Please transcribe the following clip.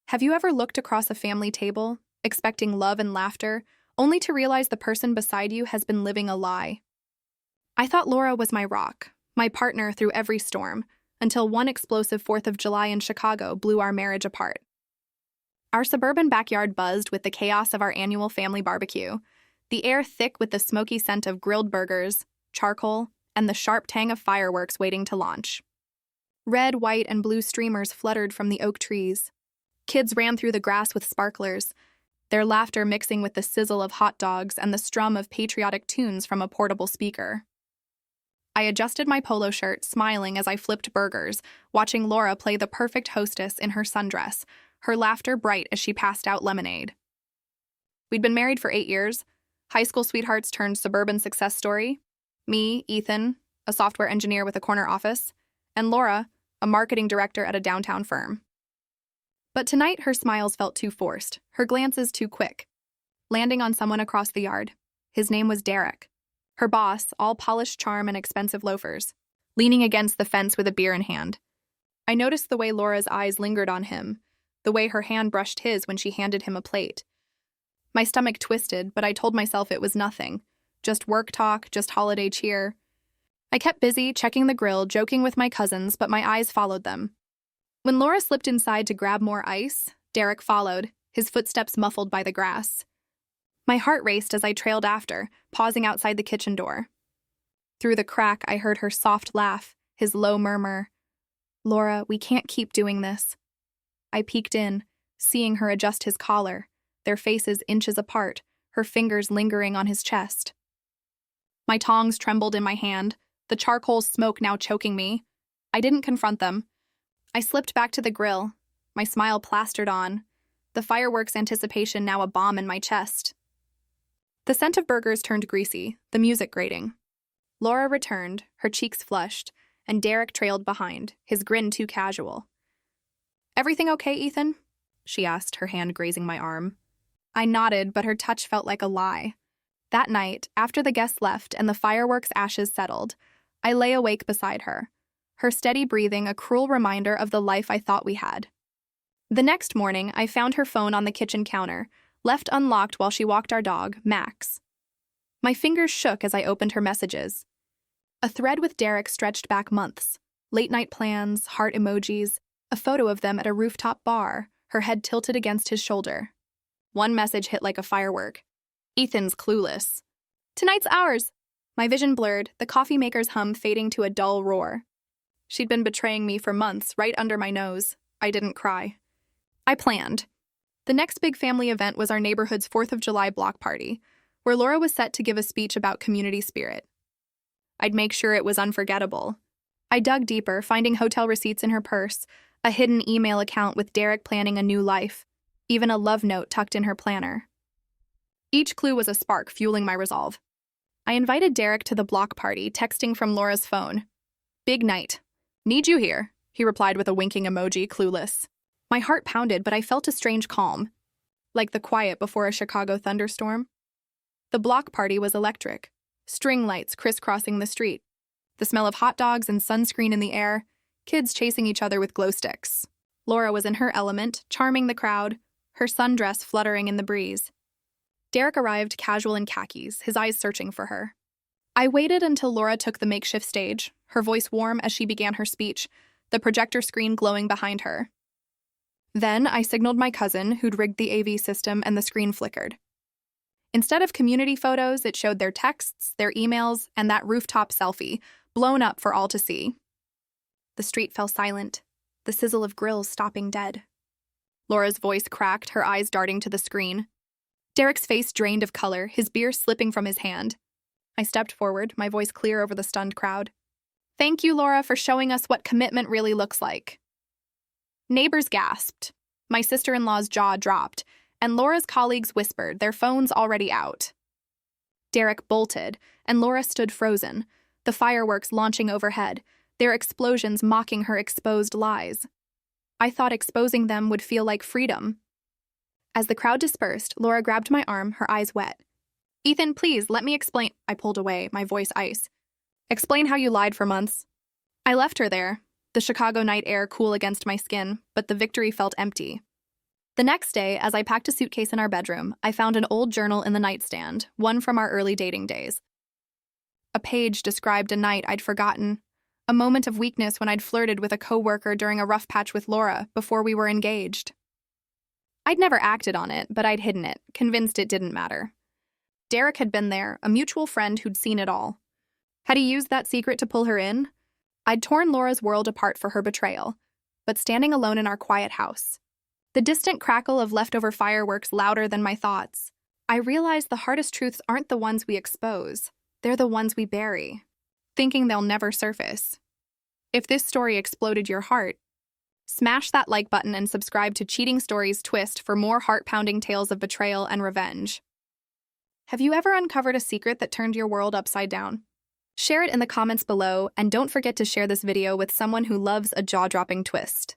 Have you ever looked across a family table, expecting love and laughter, only to realize the person beside you has been living a lie? I thought Laura was my rock, my partner through every storm, until one explosive 4th of July in Chicago blew our marriage apart. Our suburban backyard buzzed with the chaos of our annual family barbecue, the air thick with the smoky scent of grilled burgers, charcoal, and the sharp tang of fireworks waiting to launch. Red, white, and blue streamers fluttered from the oak trees. Kids ran through the grass with sparklers, their laughter mixing with the sizzle of hot dogs and the strum of patriotic tunes from a portable speaker. I adjusted my polo shirt, smiling as I flipped burgers, watching Laura play the perfect hostess in her sundress, her laughter bright as she passed out lemonade. We'd been married for 8 years, high school sweethearts turned suburban success story, me, Ethan, a software engineer with a corner office, and Laura, a marketing director at a downtown firm. But tonight her smiles felt too forced, her glances too quick, landing on someone across the yard. His name was Derek. Her boss, all polished charm and expensive loafers, leaning against the fence with a beer in hand. I noticed the way Laura's eyes lingered on him, the way her hand brushed his when she handed him a plate. My stomach twisted, but I told myself it was nothing. Just work talk, just holiday cheer. I kept busy, checking the grill, joking with my cousins, but my eyes followed them. When Laura slipped inside to grab more ice, Derek followed, his footsteps muffled by the grass. My heart raced as I trailed after, pausing outside the kitchen door. Through the crack, I heard her soft laugh, his low murmur. "Laura, we can't keep doing this." I peeked in, seeing her adjust his collar, their faces inches apart, her fingers lingering on his chest. My tongs trembled in my hand, the charcoal smoke now choking me. I didn't confront them. I slipped back to the grill, my smile plastered on, the fireworks anticipation now a bomb in my chest. The scent of burgers turned greasy, the music grating. Laura returned, her cheeks flushed, and Derek trailed behind, his grin too casual. "Everything okay, Ethan?" she asked, her hand grazing my arm. I nodded, but her touch felt like a lie. That night, after the guests left and the fireworks ashes settled, I lay awake beside her, her steady breathing a cruel reminder of the life I thought we had. The next morning, I found her phone on the kitchen counter, left unlocked while she walked our dog, Max. My fingers shook as I opened her messages. A thread with Derek stretched back months. Late-night plans, heart emojis, a photo of them at a rooftop bar, her head tilted against his shoulder. One message hit like a firework. "Ethan's clueless." "Tonight's ours." My vision blurred, the coffee maker's hum fading to a dull roar. She'd been betraying me for months, right under my nose. I didn't cry. I planned. The next big family event was our neighborhood's 4th of July block party, where Laura was set to give a speech about community spirit. I'd make sure it was unforgettable. I dug deeper, finding hotel receipts in her purse, a hidden email account with Derek planning a new life, even a love note tucked in her planner. Each clue was a spark fueling my resolve. I invited Derek to the block party, texting from Laura's phone. "Big night. Need you here," he replied with a winking emoji, clueless. My heart pounded, but I felt a strange calm, like the quiet before a Chicago thunderstorm. The block party was electric, string lights crisscrossing the street, the smell of hot dogs and sunscreen in the air, kids chasing each other with glow sticks. Laura was in her element, charming the crowd, her sundress fluttering in the breeze. Derek arrived casual in khakis, his eyes searching for her. I waited until Laura took the makeshift stage, her voice warm as she began her speech, the projector screen glowing behind her. Then I signaled my cousin, who'd rigged the AV system, and the screen flickered. Instead of community photos, it showed their texts, their emails, and that rooftop selfie, blown up for all to see. The street fell silent, the sizzle of grills stopping dead. Laura's voice cracked, her eyes darting to the screen. Derek's face drained of color, his beer slipping from his hand. I stepped forward, my voice clear over the stunned crowd. "Thank you, Laura, for showing us what commitment really looks like." Neighbors gasped. My sister-in-law's jaw dropped, and Laura's colleagues whispered, their phones already out. Derek bolted, and Laura stood frozen, the fireworks launching overhead, their explosions mocking her exposed lies. I thought exposing them would feel like freedom. As the crowd dispersed, Laura grabbed my arm, her eyes wet. "Ethan, please, let me explain." I pulled away, my voice ice. "Explain how you lied for months." I left her there, the Chicago night air cool against my skin, but the victory felt empty. The next day, as I packed a suitcase in our bedroom, I found an old journal in the nightstand, one from our early dating days. A page described a night I'd forgotten, a moment of weakness when I'd flirted with a coworker during a rough patch with Laura before we were engaged. I'd never acted on it, but I'd hidden it, convinced it didn't matter. Derek had been there, a mutual friend who'd seen it all. Had he used that secret to pull her in? I'd torn Laura's world apart for her betrayal, but standing alone in our quiet house, the distant crackle of leftover fireworks louder than my thoughts, I realized the hardest truths aren't the ones we expose, they're the ones we bury, thinking they'll never surface. If this story exploded your heart, smash that like button and subscribe to Cheating Stories Twist for more heart-pounding tales of betrayal and revenge. Have you ever uncovered a secret that turned your world upside down? Share it in the comments below, and don't forget to share this video with someone who loves a jaw-dropping twist.